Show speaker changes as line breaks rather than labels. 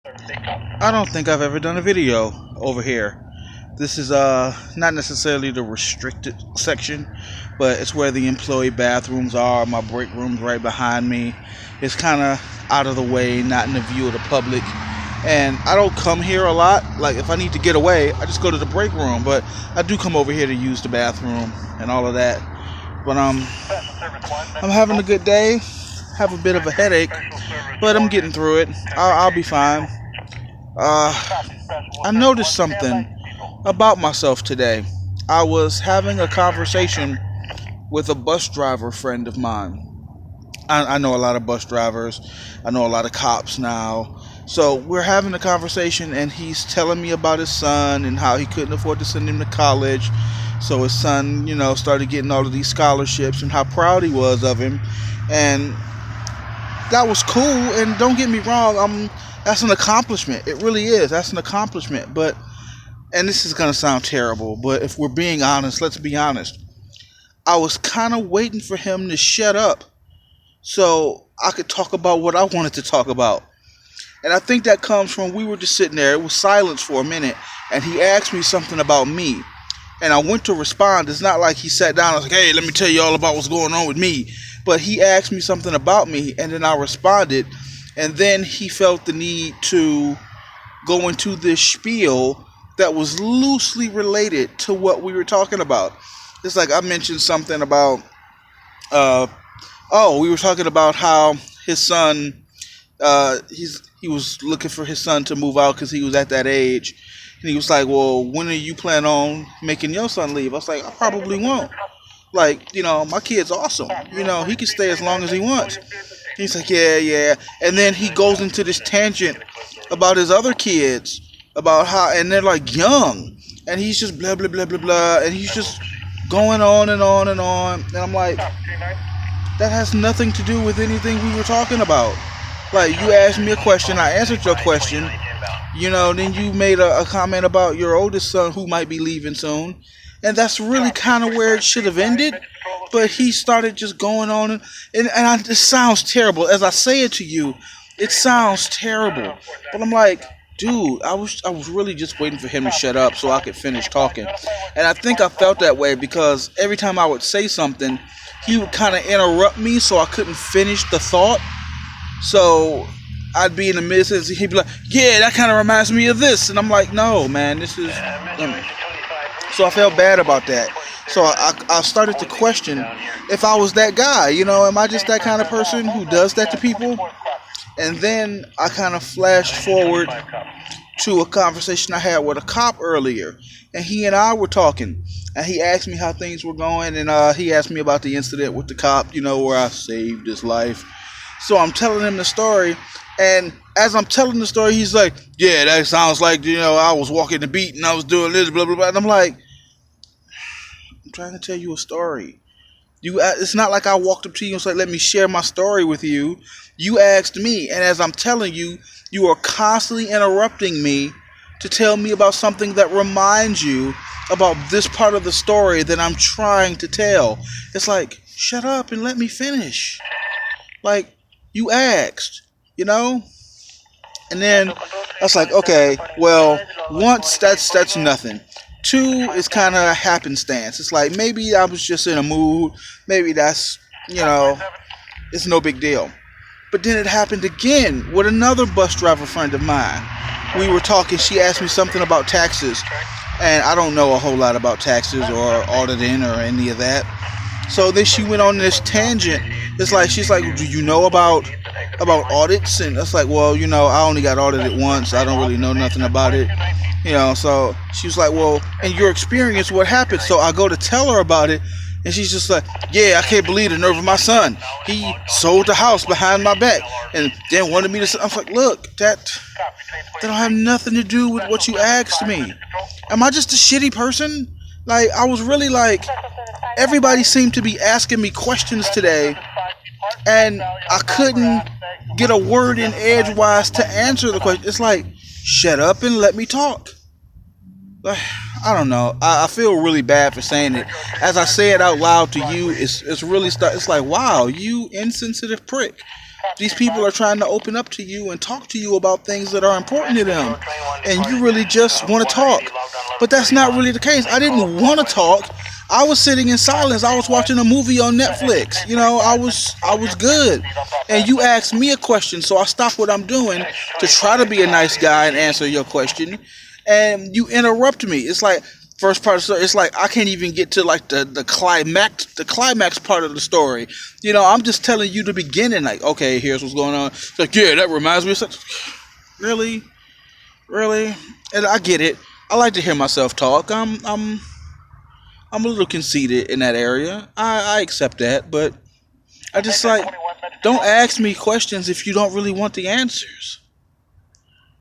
I don't think I've ever done a video over here. This is not necessarily the restricted section, but it's where the employee bathrooms are. My break room's right behind me. It's kind of out of the way, not in the view of the public. And I don't come here a lot. Like if I need to get away, I just go to the break room. But I do come over here to use the bathroom and all of that. But I'm having a good day. Have a bit of a headache, but I'm getting through it. I'll be fine. I noticed something about myself today. I was having a conversation with a bus driver friend of mine. I know a lot of bus drivers. I know a lot of cops now. So we're having a conversation, and he's telling me about his son and how he couldn't afford to send him to college. So his son, started getting all of these scholarships and how proud he was of him. And that was cool. And don't get me wrong, that's an accomplishment. It really is. That's an accomplishment. But, and this is going to sound terrible, but if we're being honest, let's be honest. I was kind of waiting for him to shut up so I could talk about what I wanted to talk about. And I think that comes from, we were just sitting there. It was silence for a minute. And he asked me something about me. And I went to respond. It's not like he sat down and was like, hey, let me tell you all about what's going on with me. But he asked me something about me, and then I responded. And then he felt the need to go into this spiel that was loosely related to what we were talking about. It's like I mentioned something about, we were talking about how his son, he was looking for his son to move out because he was at that age. And he was like, well, when are you plan on making your son leave? I was like, I probably won't. Like, my kid's awesome. He can stay as long as he wants. He's like, yeah. And then he goes into this tangent about his other kids, about how, and they're like young. And he's just blah, blah, blah, blah, blah. And he's just going on and on and on. And I'm like, that has nothing to do with anything we were talking about. Like, you asked me a question, I answered your question. Then you made a comment about your oldest son who might be leaving soon. And that's really kind of where it should have ended. But he started just going on. And it sounds terrible. As I say it to you, it sounds terrible. But I'm like, dude, I was really just waiting for him to shut up so I could finish talking. And I think I felt that way because every time I would say something, he would kind of interrupt me so I couldn't finish the thought. So I'd be in the midst and he'd be like, yeah, that kind of reminds me of this. And I'm like, no, man, this is... So I felt bad about that. So I started to question if I was that guy. Am I just that kind of person who does that to people? And then I kind of flashed forward to a conversation I had with a cop earlier. And he and I were talking. And he asked me how things were going. And he asked me about the incident with the cop, where I saved his life. So I'm telling him the story. And as I'm telling the story, he's like, yeah, that sounds like, I was walking the beat and I was doing this, blah, blah, blah. And I'm like, I'm trying to tell you a story. It's not like I walked up to you and said, let me share my story with you. You asked me. And as I'm telling you, you are constantly interrupting me to tell me about something that reminds you about this part of the story that I'm trying to tell. It's like, shut up and let me finish. Like, you asked. And then I was like, okay, well, once that's nothing. Two is kind of happenstance. It's like maybe I was just in a mood. Maybe that's, it's no big deal. But then it happened again with another bus driver friend of mine. We were talking. She asked me something about taxes. And I don't know a whole lot about taxes or auditing or any of that. So then she went on this tangent. It's like, she's like, do you know about audits? And it's like, well, I only got audited once. I don't really know nothing about it. So she was like, well, in your experience, what happened? So I go to tell her about it. And she's just like, yeah, I can't believe the nerve of my son. He sold the house behind my back and then wanted me to. I was like, look, that don't have nothing to do with what you asked me. Am I just a shitty person? Like, I was really like, everybody seemed to be asking me questions today, and I couldn't get a word in edgewise to answer the question. It's like, shut up and let me talk. Like, I don't know. I feel really bad for saying it. As I say it out loud to you, it's really it's like, wow, you insensitive prick. These people are trying to open up to you and talk to you about things that are important to them. And you really just want to talk. But that's not really the case. I didn't want to talk. I was sitting in silence. I was watching a movie on Netflix. You know, I was good. And you asked me a question, so I stopped what I'm doing to try to be a nice guy and answer your question. And you interrupt me. It's like first part of the story, it's like I can't even get to like the climax part of the story. You know, I'm just telling you the beginning, like, okay, here's what's going on. It's like, yeah, that reminds me of such. Really? And I get it. I like to hear myself talk. I'm a little conceited in that area. I accept that, but I just like, don't ask me questions if you don't really want the answers.